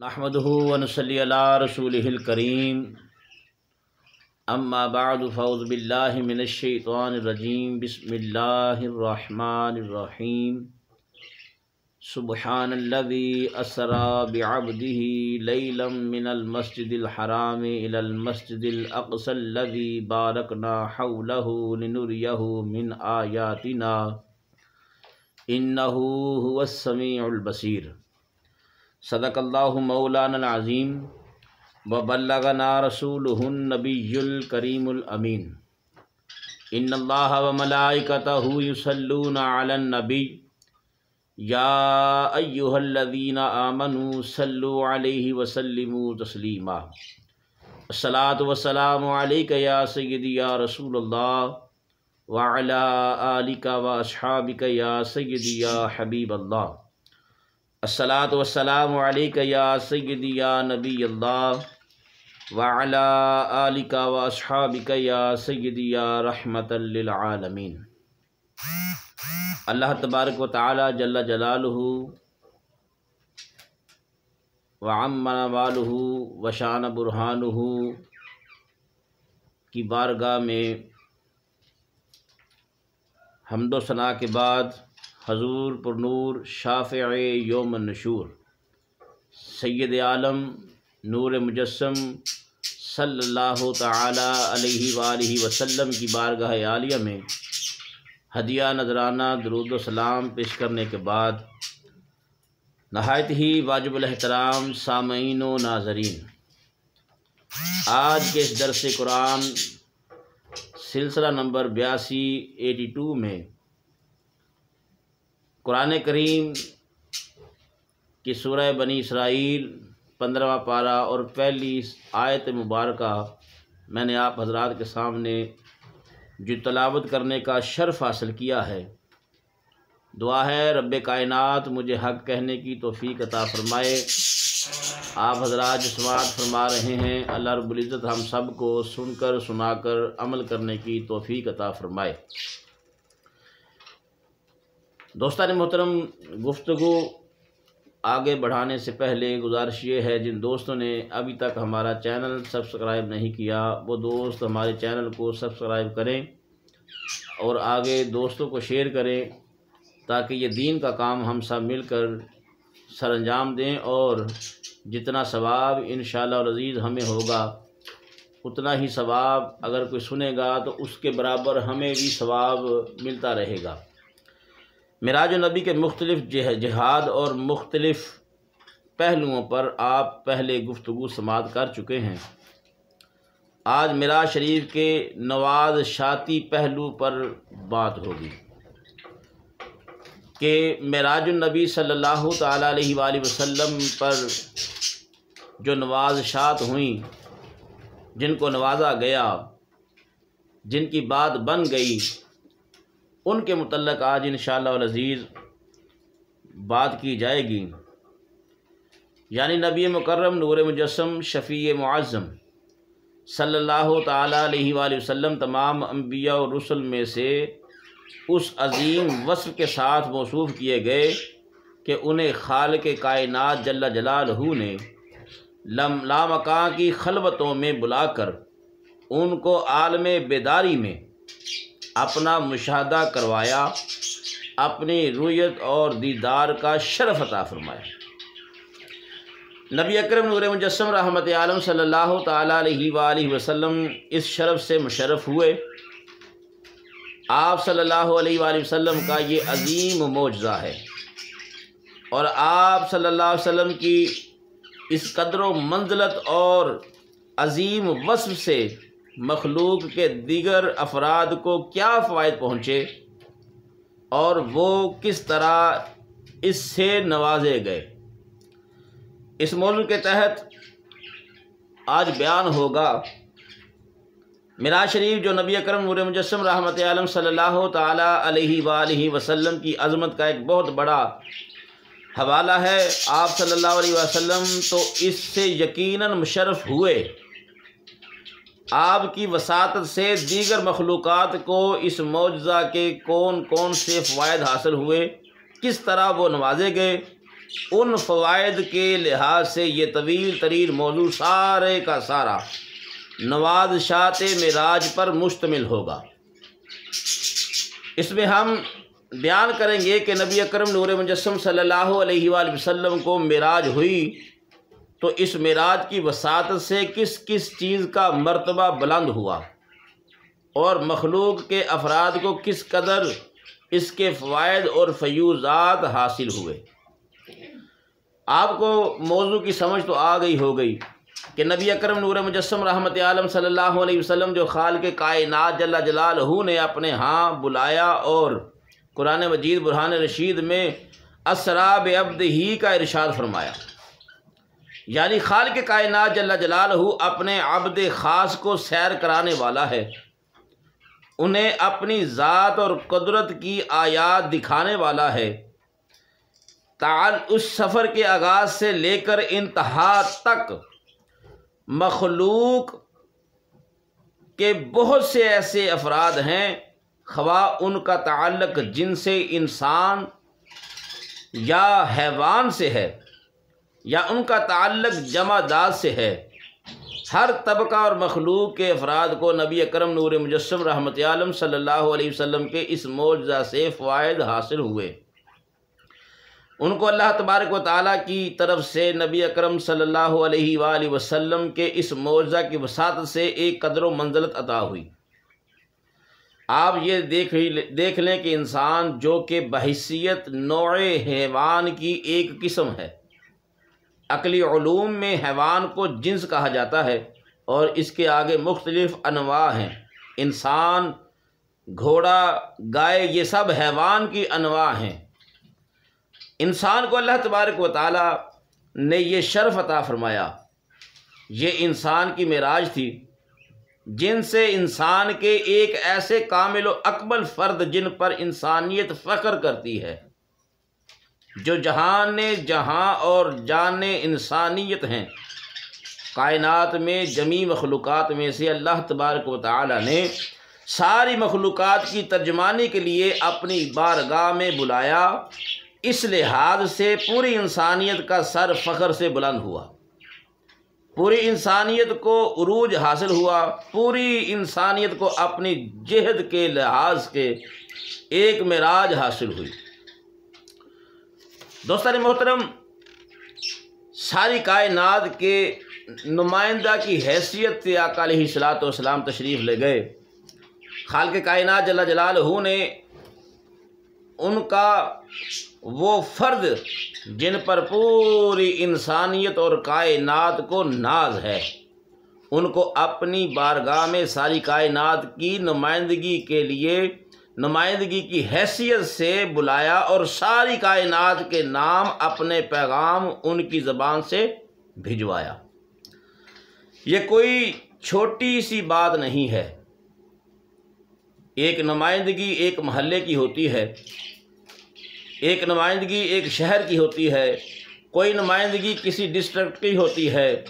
نحمده ونصلي على رسوله الكريم اما بعد فاعوذ بالله من الشيطان الرجيم بسم الله الرحمن الرحيم سبحان الذي أسرى بعبده ليلا من المسجد الحرام إلى المسجد الأقصى الذي باركنا حوله لنريه من آياتنا إنه هو السميع البصير صدق اللہ مولانا العظیم وبلغنا رسولہ النبی الکریم الامین ان اللہ وملائکتہ یصلون علی النبی یا ایہا الذین آمنوا صلوا علیہ وسلموا تسلیما الصلاۃ والسلام علیک یا سیدی یا رسول اللہ وعلی آلک واصحابک یا سیدی یا حبیب اللہ الصلاۃ والسلام علیک یا سیدی یا نبی اللہ وعلی آلک واصحابک یا سیدی یا رحمۃ للعالمین۔ اللہ تبارک و تعالی جل جلالہ وعم نوالہ وشان برہانہ کی بارگاہ میں حمد و ثنا کے بعد حضور پر نور شافع یوم النشور سید عالم نور مجسم صلی اللہ تعالی علیہ وآلہ وسلم کی بارگاہ عالیہ میں ہدیہ نذرانہ درود و سلام پیش کرنے کے بعد نہایت ہی واجب الاحترام سامعین و ناظرین، آج کے اس درس قرآن سلسلہ نمبر 82 میں قرآن کریم کی سورہ بنی اسرائیل 15واں پارہ اور پہلی آیت مبارکہ میں نے آپ حضرات کے سامنے جو تلاوت کرنے کا شرف حاصل کیا ہے، دعا ہے رب کائنات مجھے حق کہنے کی توفیق عطا فرمائے۔ آپ حضرات جو سماعت فرما رہے ہیں، اللہ رب العزت ہم سب کو سن کر سنا کر عمل کرنے کی توفیق عطا فرمائے۔ دوستان محترم، گفتگو آگے بڑھانے سے پہلے گزارش یہ ہے، جن دوستوں نے ابھی تک ہمارا چینل سبسکرائب نہیں کیا وہ دوست ہمارے چینل کو سبسکرائب کریں اور آگے دوستوں کو شیئر کریں تاکہ یہ دین کا کام ہم سب مل کر سر انجام دیں، اور جتنا ثواب انشاءاللہ العزیز ہمیں ہوگا اتنا ہی ثواب اگر کوئی سنے گا تو اس کے برابر ہمیں بھی ثواب ملتا رہے گا۔ معراج النبی کے مختلف جہاد اور مختلف پہلوؤں پر آپ پہلے گفتگو سماعت کر چکے ہیں۔ آج معراج شریف کے نوازشاتی پہلو پر بات ہوگی کہ معراج النبی صلی اللہ تعالیٰ علیہ وآلہ وسلم پر جو نوازشات ہوئیں، جن کو نوازا گیا، جن کی بات بن گئی، ان کے متعلق آج انشاءاللہ العزیز بات کی جائے گی۔ یعنی نبی مکرم نور مجسم شفیع معظم صلی اللہ تعالیٰ علیہ وآلہ وسلم تمام انبیاء و رسل میں سے اس عظیم وصف کے ساتھ موصوف کیے گئے کہ انہیں خالق کائنات جل جلالہ نے لامکان کی خلوتوں میں بلا کر ان کو عالم بیداری میں اپنا مشاہدہ کروایا، اپنی رؤیت اور دیدار کا شرف عطا فرمایا۔ نبی اکرم نور مجسم رحمت عالم صلی اللہ تعالیٰ علیہ وآلہ وسلم اس شرف سے مشرف ہوئے۔ آپ صلی اللہ علیہ وآلہ وسلم کا یہ عظیم معجزہ ہے، اور آپ صلی اللہ علیہ وسلم کی اس قدر و منزلت اور عظیم وصف سے مخلوق کے دیگر افراد کو کیا فوائد پہنچے اور وہ کس طرح اس سے نوازے گئے، اس موضوع کے تحت آج بیان ہوگا۔ معراج شریف جو نبی اکرم نور مجسم رحمت عالم صلی اللہ تعالیٰ علیہ وآلہ وسلم کی عظمت کا ایک بہت بڑا حوالہ ہے۔ آپ صلی اللہ علیہ وسلم تو اس سے یقیناً مشرف ہوئے، آپ کی وساطت سے دیگر مخلوقات کو اس معجزہ کے کون کون سے فوائد حاصل ہوئے، کس طرح وہ نوازے گئے، ان فوائد کے لحاظ سے یہ طویل ترین موضوع سارے کا سارا نوازشات معراج پر مشتمل ہوگا۔ اس میں ہم بیان کریں گے کہ نبی اکرم نور مجسم صلی اللہ علیہ وآلہ وسلم کو معراج ہوئی تو اس معراج کی وساطت سے کس کس چیز کا مرتبہ بلند ہوا اور مخلوق کے افراد کو کس قدر اس کے فوائد اور فیوزات حاصل ہوئے۔ آپ کو موضوع کی سمجھ تو آ گئی ہو گئی کہ نبی اکرم نور مجسم رحمت عالم صلی اللہ علیہ وسلم جو خالق کائنات جل جلالہ نے اپنے ہاں بلایا اور قرآن مجید برہان رشید میں اسریٰ بعبدہ کا ارشاد فرمایا، یعنی خالق کائنات جل جلالہ اپنے عبد خاص کو سیر کرانے والا ہے، انہیں اپنی ذات اور قدرت کی آیات دکھانے والا ہے۔ اس سفر کے آغاز سے لے کر انتہا تک مخلوق کے بہت سے ایسے افراد ہیں، خواہ ان کا تعلق جن سے انسان یا حیوان سے ہے یا ان کا تعلق جمادات سے ہے، ہر طبقہ اور مخلوق کے افراد کو نبی اکرم نور مجسم رحمت عالم صلی اللہ علیہ وسلم کے اس معجزہ سے فوائد حاصل ہوئے۔ ان کو اللہ تبارک و تعالیٰ کی طرف سے نبی اکرم صلی اللہ علیہ وآلہ وسلم کے اس معجزہ کی وساطت سے ایک قدر و منزلت عطا ہوئی۔ آپ یہ دیکھ لیں کہ انسان جو کہ بحیثیت نوع حیوان کی ایک قسم ہے، عقلی علوم میں حیوان کو جنس کہا جاتا ہے اور اس کے آگے مختلف انواع ہیں، انسان، گھوڑا، گائے، یہ سب حیوان کی انواع ہیں۔ انسان کو اللہ تبارک و تعالیٰ نے یہ شرف عطا فرمایا، یہ انسان کی معراج تھی، جن سے انسان کے ایک ایسے کامل و اکمل فرد جن پر انسانیت فخر کرتی ہے، جو جہان جہاں اور جان انسانیت ہیں، کائنات میں جمیع مخلوقات میں سے اللہ تبارک و تعالیٰ نے ساری مخلوقات کی ترجمانی کے لیے اپنی بارگاہ میں بلایا، اس لحاظ سے پوری انسانیت کا سر فخر سے بلند ہوا، پوری انسانیت کو عروج حاصل ہوا، پوری انسانیت کو اپنی جہد کے لحاظ کے ایک معراج حاصل ہوئی۔ دوستان محترم، ساری کائنات کے نمائندہ کی حیثیت سے آقا علیہ الصلوۃ والسلام تشریف لے گئے۔ خالق کائنات جل جلالہ نے ان کا وہ فرد جن پر پوری انسانیت اور کائنات کو ناز ہے، ان کو اپنی بارگاہ میں ساری کائنات کی نمائندگی کے لیے نمائندگی کی حیثیت سے بلایا اور ساری کائنات کے نام اپنے پیغام ان کی زبان سے بھجوایا۔ یہ کوئی چھوٹی سی بات نہیں ہے۔ ایک نمائندگی ایک محلے کی ہوتی ہے، ایک نمائندگی ایک شہر کی ہوتی ہے، کوئی نمائندگی کسی ڈسٹرکٹ کی ہوتی ہے،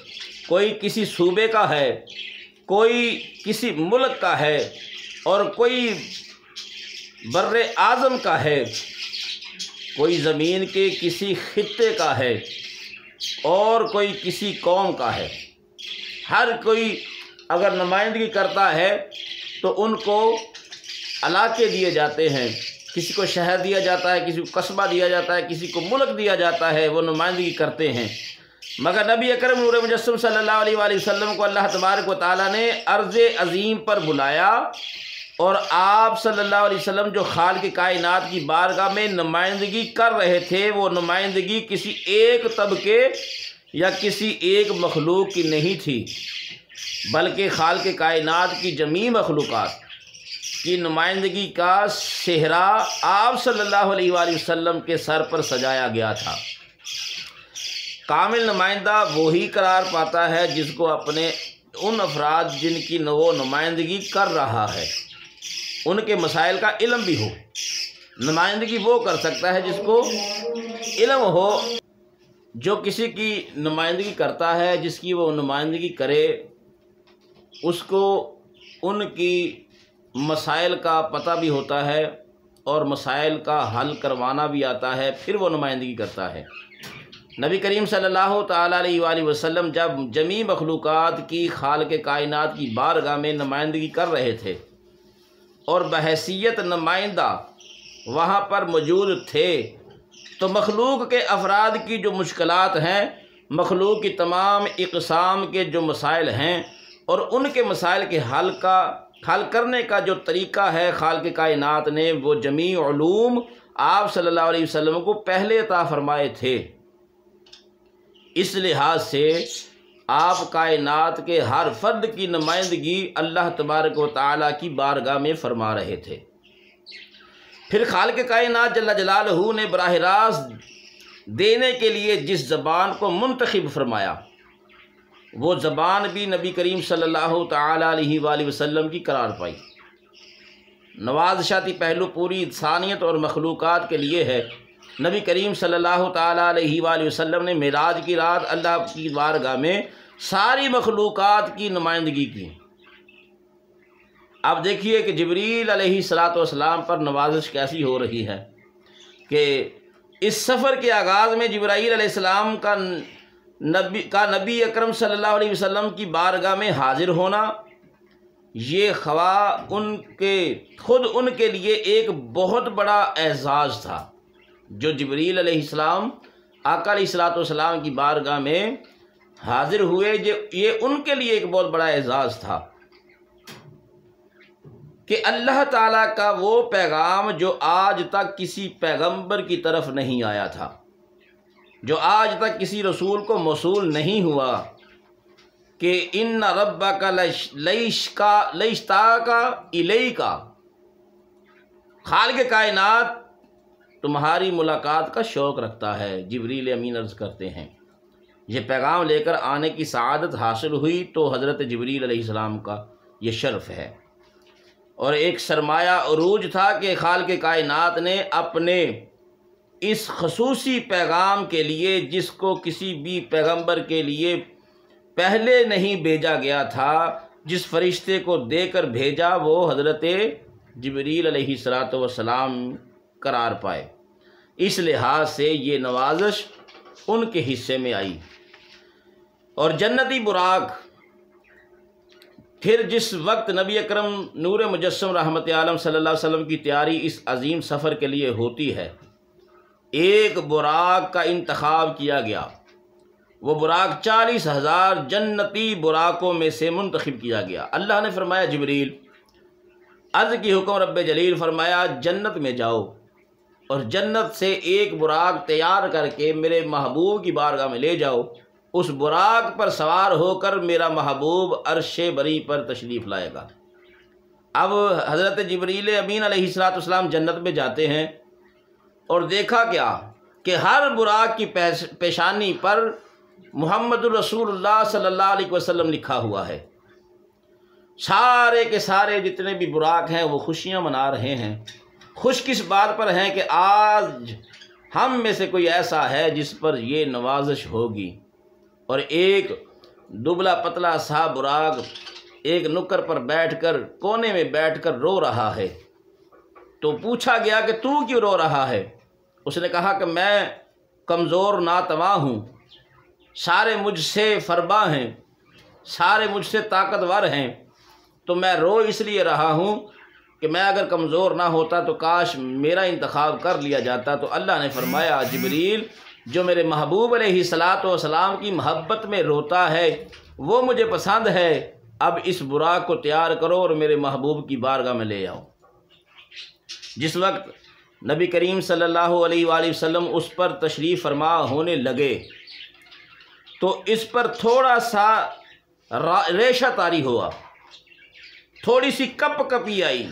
کوئی کسی صوبے کا ہے، کوئی کسی ملک کا ہے، اور کوئی بر اعظم کا ہے، کوئی زمین کے کسی خطے کا ہے، اور کوئی کسی قوم کا ہے۔ ہر کوئی اگر نمائندگی کرتا ہے تو ان کو علاقے دیے جاتے ہیں، کسی کو شہر دیا جاتا ہے، کسی کو قصبہ دیا جاتا ہے، کسی کو ملک دیا جاتا ہے، وہ نمائندگی کرتے ہیں۔ مگر نبی اکرم نور مجسم صلی اللہ علیہ وآلہ وسلم کو اللہ تبارک و تعالیٰ نے عرض عظیم پر بلایا، اور آپ صلی اللہ علیہ وسلم جو خالق کائنات کی بارگاہ میں نمائندگی کر رہے تھے، وہ نمائندگی کسی ایک طبقے یا کسی ایک مخلوق کی نہیں تھی، بلکہ خالق کائنات کی جمیع مخلوقات کی نمائندگی کا صحرا آپ صلی اللہ علیہ وآلہ وسلم کے سر پر سجایا گیا تھا۔ کامل نمائندہ وہی قرار پاتا ہے جس کو اپنے ان افراد جن کی وہ نمائندگی کر رہا ہے ان کے مسائل کا علم بھی ہو۔ نمائندگی وہ کر سکتا ہے جس کو علم ہو۔ جو کسی کی نمائندگی کرتا ہے، جس کی وہ نمائندگی کرے، اس کو ان کی مسائل کا پتہ بھی ہوتا ہے اور مسائل کا حل کروانا بھی آتا ہے، پھر وہ نمائندگی کرتا ہے۔ نبی کریم صلی اللہ تعالیٰ علیہ وآلہ وسلم جب جمیع مخلوقات کی خالق کائنات کی بارگاہ میں نمائندگی کر رہے تھے اور بحیثیت نمائندہ وہاں پر موجود تھے، تو مخلوق کے افراد کی جو مشکلات ہیں، مخلوق کی تمام اقسام کے جو مسائل ہیں اور ان کے مسائل کے حل کرنے کا جو طریقہ ہے خالق کائنات نے وہ جمیع علوم آپ صلی اللہ علیہ وسلم کو پہلے عطا فرمائے تھے۔ اس لحاظ سے آپ کائنات کے ہر فرد کی نمائندگی اللہ تبارک و تعالیٰ کی بارگاہ میں فرما رہے تھے۔ پھر خالق کائنات جل جلالہ نے براہ راست دینے کے لیے جس زبان کو منتخب فرمایا، وہ زبان بھی نبی کریم صلی اللہ تعالیٰ علیہ وآلہ وسلم کی قرار پائی۔ نوازشاتی پہلو پوری انسانیت اور مخلوقات کے لیے ہے۔ نبی کریم صلی اللہ تعالیٰ علیہ وآلہ وسلم نے معراج کی رات اللہ کی بارگاہ میں ساری مخلوقات کی نمائندگی کی۔ اب دیکھیے کہ جبریل علیہ الصلاۃ والسلام پر نوازش کیسی ہو رہی ہے کہ اس سفر کے آغاز میں جبرائیل علیہ السلام کا نبی اکرم صلی اللہ علیہ وسلم کی بارگاہ میں حاضر ہونا، یہ خواہ ان کے لیے ایک بہت بڑا اعزاز تھا۔ جو جبریل علیہ السلام آقا علیہ الصلاۃ والسلام کی بارگاہ میں حاضر ہوئے، یہ ان کے لیے ایک بہت بڑا اعزاز تھا کہ اللہ تعالیٰ کا وہ پیغام جو آج تک کسی پیغمبر کی طرف نہیں آیا تھا، جو آج تک کسی رسول کو موصول نہیں ہوا، کہ ان ربک لیشتاق الیک، خالق کائنات تمہاری ملاقات کا شوق رکھتا ہے۔ جبریل امین عرض کرتے ہیں یہ پیغام لے کر آنے کی سعادت حاصل ہوئی تو حضرت جبریل علیہ السلام کا یہ شرف ہے، اور ایک سرمایہ عروج تھا کہ خالق کائنات نے اپنے اس خصوصی پیغام کے لیے، جس کو کسی بھی پیغمبر کے لیے پہلے نہیں بھیجا گیا تھا، جس فرشتے کو دے کر بھیجا، وہ حضرت جبریل علیہ الصلاۃ والسلام قرار پائے۔ اس لحاظ سے یہ نوازش ان کے حصے میں آئی۔ اور جنتی براق پھر جس وقت نبی اکرم نور مجسم رحمت عالم صلی اللہ علیہ وسلم کی تیاری اس عظیم سفر کے لیے ہوتی ہے، ایک براق کا انتخاب کیا گیا۔ وہ براق 40,000 جنتی براقوں میں سے منتخب کیا گیا۔ اللہ نے فرمایا جبریل، عرض کی حکم رب جلیل، فرمایا جنت میں جاؤ اور جنت سے ایک براق تیار کر کے میرے محبوب کی بارگاہ میں لے جاؤ۔ اس براق پر سوار ہو کر میرا محبوب عرش بری پر تشریف لائے گا۔ اب حضرت جبریل امین علیہ الصلاۃ والسلام جنت میں جاتے ہیں اور دیکھا کیا کہ ہر براق کی پیشانی پر محمد الرسول اللہ صلی اللہ علیہ وسلم لکھا ہوا ہے۔ سارے کے سارے جتنے بھی براق ہیں وہ خوشیاں منا رہے ہیں، خوش کس بات پر ہیں کہ آج ہم میں سے کوئی ایسا ہے جس پر یہ نوازش ہوگی۔ اور ایک دبلا پتلا سا براق ایک نکر پر بیٹھ کر، کونے میں بیٹھ کر رو رہا ہے۔ تو پوچھا گیا کہ تو کیوں رو رہا ہے؟ اس نے کہا کہ میں کمزور ناتواں ہوں، سارے مجھ سے فربا ہیں، سارے مجھ سے طاقتور ہیں، تو میں رو اس لیے رہا ہوں کہ میں اگر کمزور نہ ہوتا تو کاش میرا انتخاب کر لیا جاتا۔ تو اللہ نے فرمایا جبریل، جو میرے محبوب علیہ الصلاۃ والسلام کی محبت میں روتا ہے وہ مجھے پسند ہے، اب اس براق کو تیار کرو اور میرے محبوب کی بارگاہ میں لے آؤ۔ جس وقت نبی کریم صلی اللہ علیہ وآلہ وسلم اس پر تشریف فرما ہونے لگے تو اس پر تھوڑا سا ریشہ طاری ہوا، تھوڑی سی کپ کپی آئی،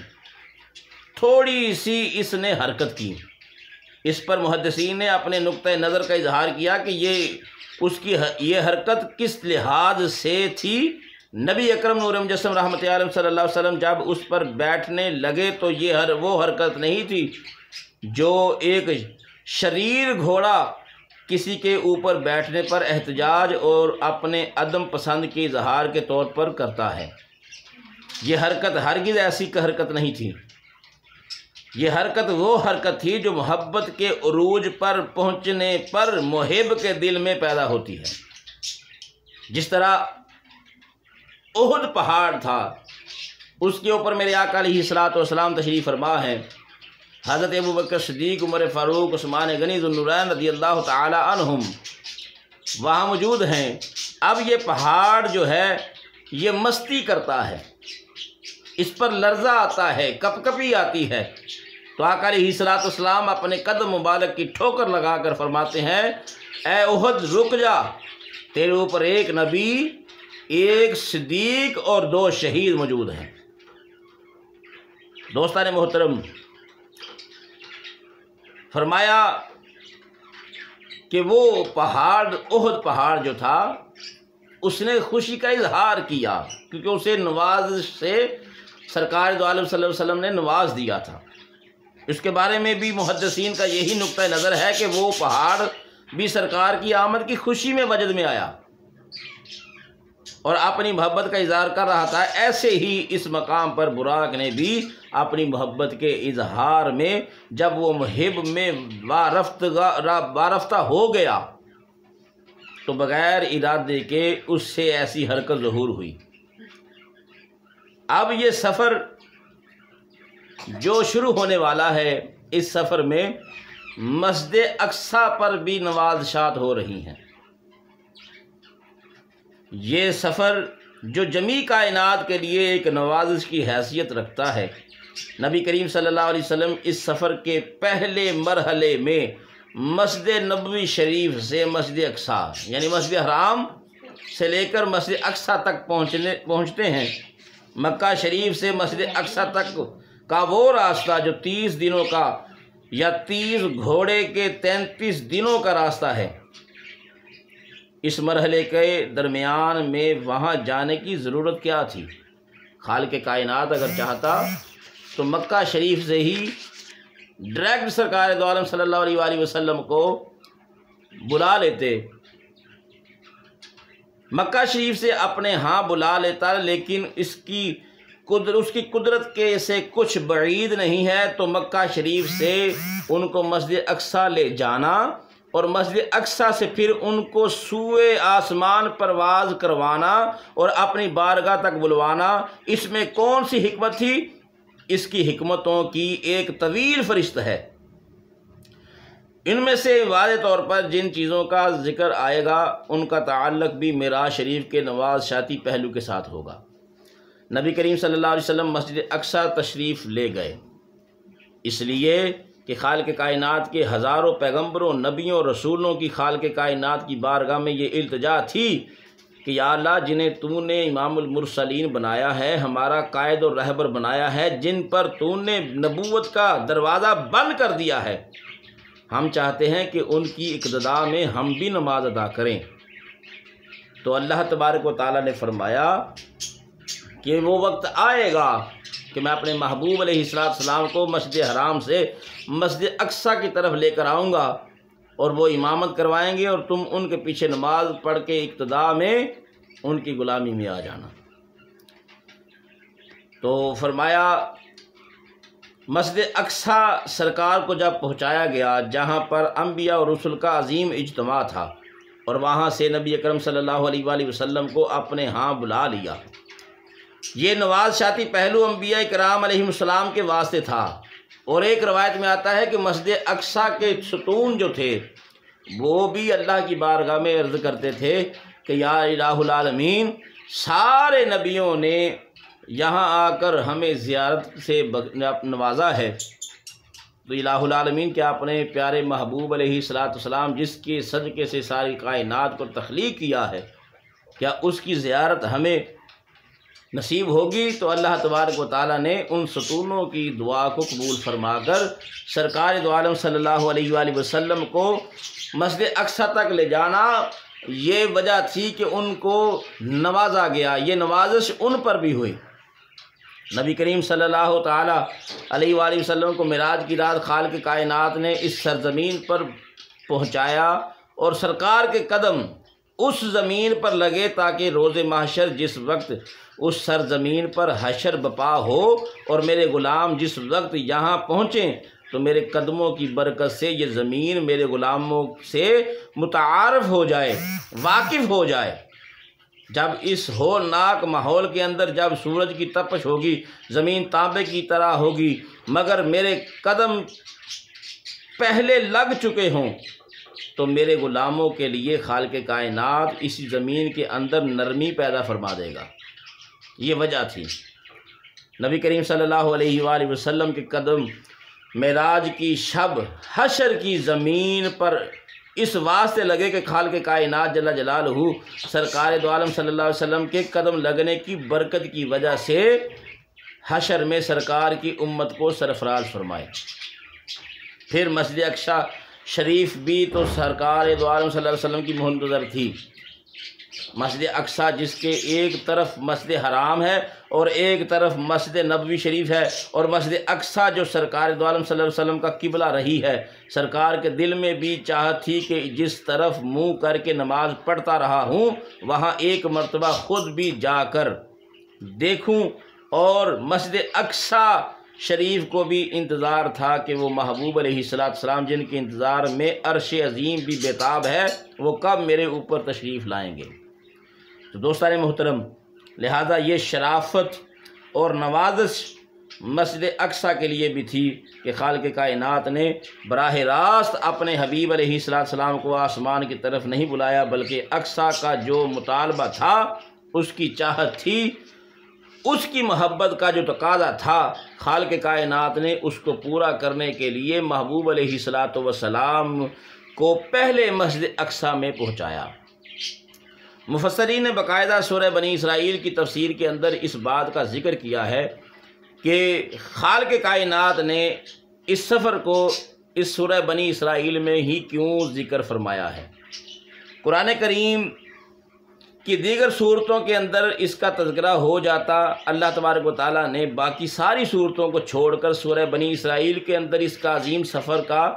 تھوڑی سی اس نے حرکت کی۔ اس پر محدثین نے اپنے نقطۂ نظر کا اظہار کیا کہ یہ حرکت کس لحاظ سے تھی۔ نبی اکرم نور مجسم رحمت عالم صلی اللہ علیہ وسلم جب اس پر بیٹھنے لگے تو وہ حرکت نہیں تھی جو ایک شریر گھوڑا کسی کے اوپر بیٹھنے پر احتجاج اور اپنے عدم پسند کے اظہار کے طور پر کرتا ہے۔ یہ حرکت ہرگز ایسی حرکت نہیں تھی۔ یہ حرکت وہ حرکت تھی جو محبت کے عروج پر پہنچنے پر محب کے دل میں پیدا ہوتی ہے۔ جس طرح احد پہاڑ تھا، اس کے اوپر میرے آقا علیہ الصلوۃ والسلام تشریف فرما ہے، حضرت ابوبکر صدیق، عمر فاروق، عثمان غنی ذو النورین رضی اللہ تعالی عنہم وہاں موجود ہیں۔ اب یہ پہاڑ جو ہے یہ مستی کرتا ہے، اس پر لرزہ آتا ہے، کپ کپی آتی ہے، تو آقا علیہ الصلوۃ والسلام اپنے قدم مبارک کی ٹھوکر لگا کر فرماتے ہیں، اے احد رک جا، تیرے اوپر ایک نبی، ایک صدیق اور 2 شہید موجود ہیں۔ دوستان محترم، فرمایا کہ وہ پہاڑ، احد پہاڑ جو تھا، اس نے خوشی کا اظہار کیا کیونکہ اسے نواز سے سرکار دو عالم صلی اللہ علیہ وسلم نے نواز دیا تھا۔ اس کے بارے میں بھی محدثین کا یہی نقطہ نظر ہے کہ وہ پہاڑ بھی سرکار کی آمد کی خوشی میں وجد میں آیا اور اپنی محبت کا اظہار کر رہا تھا۔ ایسے ہی اس مقام پر براق نے بھی اپنی محبت کے اظہار میں جب وہ محب میں وارفتہ ہو گیا تو بغیر ارادے کے اس سے ایسی حرکت ظہور ہوئی۔ اب یہ سفر جو شروع ہونے والا ہے، اس سفر میں مسجد اقصیٰ پر بھی نوازشات ہو رہی ہیں۔ یہ سفر جو جمیع کائنات کے لیے ایک نوازش کی حیثیت رکھتا ہے، نبی کریم صلی اللہ علیہ وسلم اس سفر کے پہلے مرحلے میں مسجد نبوی شریف سے مسجد اقصیٰ یعنی مسجد حرام سے لے کر مسجد اقصیٰ تک پہنچتے ہیں۔ مکہ شریف سے مسجد اقصیٰ تک کا وہ راستہ جو 30 دنوں کا یا 30 گھوڑے کے 33 دنوں کا راستہ ہے، اس مرحلے کے درمیان میں وہاں جانے کی ضرورت کیا تھی؟ خالق کائنات اگر چاہتا تو مکہ شریف سے ہی ڈائریکٹ سرکار دو عالم صلی اللہ علیہ وآلہ وسلم کو بلا لیتے، مکہ شریف سے اپنے ہاں بلا لیتا، لیکن اس کی قدرت کے سے کچھ بعید نہیں ہے تو مکہ شریف سے ان کو مسجد اقصیٰ لے جانا اور مسجد اقصیٰ سے پھر ان کو سوئے آسمان پرواز کروانا اور اپنی بارگاہ تک بلوانا، اس میں کون سی حکمت تھی؟ اس کی حکمتوں کی ایک طویل فہرست ہے۔ ان میں سے واضح طور پر جن چیزوں کا ذکر آئے گا ان کا تعلق بھی معراج شریف کے نوازشاتی پہلو کے ساتھ ہوگا۔ نبی کریم صلی اللہ علیہ وسلم مسجد اقصیٰ تشریف لے گئے، اس لیے کہ خالق کائنات کے ہزاروں پیغمبروں، نبیوں، رسولوں کی خالق کائنات کی بارگاہ میں یہ التجا تھی کہ یا اللہ، جنہیں تو نے امام المرسلین بنایا ہے، ہمارا قائد اور رہبر بنایا ہے، جن پر تو نے نبوت کا دروازہ بند کر دیا ہے، ہم چاہتے ہیں کہ ان کی اقتداء میں ہم بھی نماز ادا کریں۔ تو اللہ تبارک و تعالیٰ نے فرمایا کہ وہ وقت آئے گا کہ میں اپنے محبوب علیہ السلام کو مسجد حرام سے مسجد اقصیٰ کی طرف لے کر آؤں گا اور وہ امامت کروائیں گے اور تم ان کے پیچھے نماز پڑھ کے اقتداء میں ان کی غلامی میں آ جانا۔ تو فرمایا مسجد اقصیٰ سرکار کو جب پہنچایا گیا جہاں پر انبیاء اور رسل کا عظیم اجتماع تھا اور وہاں سے نبی اکرم صلی اللہ علیہ وآلہ وسلم کو اپنے ہاں بلا لیا۔ یہ نوازشاتی پہلو انبیاء کرام علیہ السلام کے واسطے تھا، اور ایک روایت میں آتا ہے کہ مسجد اقصیٰ کے ستون جو تھے وہ بھی اللہ کی بارگاہ میں عرض کرتے تھے کہ یا الہ العالمین، سارے نبیوں نے یہاں آ کر ہمیں زیارت سے نوازا ہے، تو الہ العالمین کیا اپنے پیارے محبوب علیہ السلام جس کے صدقے سے ساری کائنات کو تخلیق کیا ہے، کیا اس کی زیارت ہمیں نصیب ہوگی؟ تو اللہ تبارک و تعالیٰ نے ان ستونوں کی دعا کو قبول فرما کر سرکار دو عالم صلی اللہ علیہ وآلہ وسلم کو مسجد اقصیٰ تک لے جانا، یہ وجہ تھی کہ ان کو نوازا گیا، یہ نوازش ان پر بھی ہوئی۔ نبی کریم صلی اللہ تعالیٰ علیہ وآلہ وسلم کو معراج کی رات خالق کائنات نے اس سرزمین پر پہنچایا اور سرکار کے قدم اس زمین پر لگے تاکہ روز محشر جس وقت اس سرزمین پر حشر بپا ہو اور میرے غلام جس وقت یہاں پہنچیں تو میرے قدموں کی برکت سے یہ زمین میرے غلاموں سے متعارف ہو جائے، واقف ہو جائے۔ جب اس ہولناک ماحول کے اندر جب سورج کی تپش ہوگی، زمین تانبے کی طرح ہوگی، مگر میرے قدم پہلے لگ چکے ہوں تو میرے غلاموں کے لیے خالق کائنات اسی زمین کے اندر نرمی پیدا فرما دے گا۔ یہ وجہ تھی نبی کریم صلی اللہ علیہ وآلہ وسلم کے قدم معراج کی شب حشر کی زمین پر اس واسطے لگے کہ خالق کائنات جل جلالہ سرکار دو عالم صلی اللہ علیہ وسلم کے قدم لگنے کی برکت کی وجہ سے حشر میں سرکار کی امت کو سرفراز فرمائے۔ پھر مسجد اقصی شریف بھی تو سرکار دو عالم صلی اللہ علیہ وسلم کی منتظر تھی۔ مسجد اقصی جس کے ایک طرف مسجد حرام ہے اور ایک طرف مسجد نبوی شریف ہے، اور مسجد اقصی جو سرکار دو عالم صلی اللہ علیہ وسلم کا قبلہ رہی ہے، سرکار کے دل میں بھی چاہت تھی کہ جس طرف منہ کر کے نماز پڑھتا رہا ہوں وہاں ایک مرتبہ خود بھی جا کر دیکھوں، اور مسجد اقصی شریف کو بھی انتظار تھا کہ وہ محبوب علیہ السلام جن کے انتظار میں عرش عظیم بھی بےتاب ہے، وہ کب میرے اوپر تشریف لائیں گے۔ تو دوستان محترم، لہذا یہ شرافت اور نوازش مسجد اقصی کے لیے بھی تھی کہ خالق کائنات نے براہ راست اپنے حبیب علیہ السلام کو آسمان کی طرف نہیں بلایا، بلکہ اقصی کا جو مطالبہ تھا، اس کی چاہت تھی، اس کی محبت کا جو تقاضا تھا، خالق کائنات نے اس کو پورا کرنے کے لیے محبوب علیہ السلام کو پہلے مسجد اقصی میں پہنچایا۔ مفسرین نے باقاعدہ سورہ بنی اسرائیل کی تفسیر کے اندر اس بات کا ذکر کیا ہے کہ خالق کائنات نے اس سفر کو اس سورہ بنی اسرائیل میں ہی کیوں ذکر فرمایا ہے۔ قرآن کریم کی دیگر صورتوں کے اندر اس کا تذکرہ ہو جاتا، اللہ تبارک و تعالیٰ نے باقی ساری صورتوں کو چھوڑ کر سورہ بنی اسرائیل کے اندر اس کا عظیم سفر کا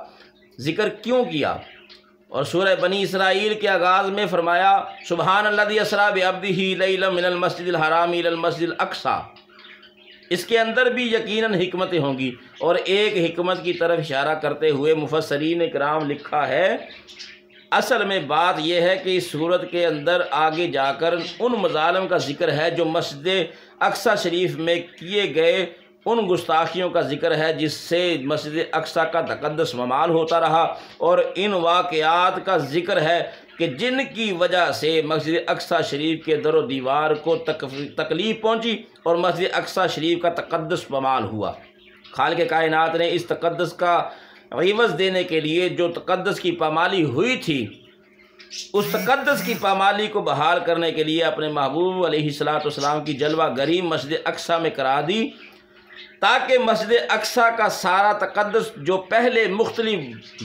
ذکر کیوں کیا؟ اور سورہ بنی اسرائیل کے آغاز میں فرمایا سبحان الذی اسری بعبدہ لیلا من المسجد الحرام الی المسجد الاقصی۔ اس کے اندر بھی یقیناً حکمتیں ہوں گی، اور ایک حکمت کی طرف اشارہ کرتے ہوئے مفسرین کرام لکھا ہے، اصل میں بات یہ ہے کہ اس صورت کے اندر آگے جا کر ان مظالم کا ذکر ہے جو مسجد اقصی شریف میں کیے گئے، ان گستاخیوں کا ذکر ہے جس سے مسجد اقصی کا تقدس ممال ہوتا رہا، اور ان واقعات کا ذکر ہے کہ جن کی وجہ سے مسجد اقصی شریف کے در و دیوار کو تکلیف پہنچی اور مسجد اقصی شریف کا تقدس پامال ہوا۔ خالق کائنات نے اس تقدس کا عوض دینے کے لیے جو تقدس کی پامالی ہوئی تھی، اس تقدس کی پامالی کو بحال کرنے کے لیے اپنے محبوب علیہ السلام کی جلوہ گری مسجد اقصی میں کرا دی، تاکہ مسجد اقصی کا سارا تقدس جو پہلے مختلف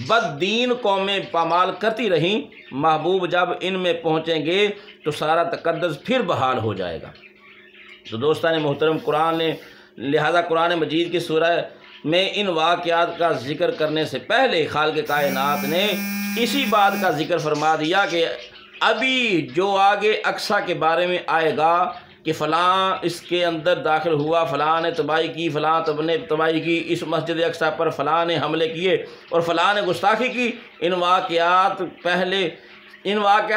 بد دین قومیں پامال کرتی رہیں، محبوب جب ان میں پہنچیں گے تو سارا تقدس پھر بحال ہو جائے گا۔ تو دوستان محترم، لہذا قرآن مجید کی سورہ میں ان واقعات کا ذکر کرنے سے پہلے خالق کائنات نے اسی بات کا ذکر فرما دیا کہ ابھی جو آگے اقصی کے بارے میں آئے گا کہ فلاں اس کے اندر داخل ہوا، فلاں نے تباہی کی، فلاں نے تباہی کی، اس مسجد اقصی پر فلاں نے حملے کیے اور فلاں نے گستاخی کی، ان واقعات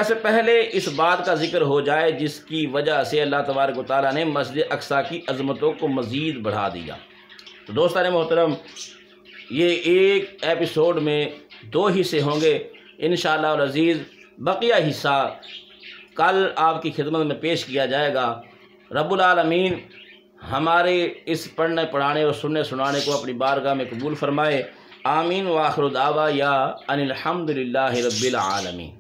سے پہلے اس بات کا ذکر ہو جائے جس کی وجہ سے اللہ تبارک و تعالیٰ نے مسجد اقصی کی عظمتوں کو مزید بڑھا دیا۔ تو دوستان محترم، یہ ایک ایپیسوڈ میں 2 حصے ہوں گے، انشاءاللہ العزیز بقیہ حصہ کل آپ کی خدمت میں پیش کیا جائے گا۔ رب العالمین ہمارے اس پڑھنے پڑھانے اور سننے سنانے کو اپنی بارگاہ میں قبول فرمائے۔ آمین وآخر دعوانا ان الحمد للہ رب العالمین۔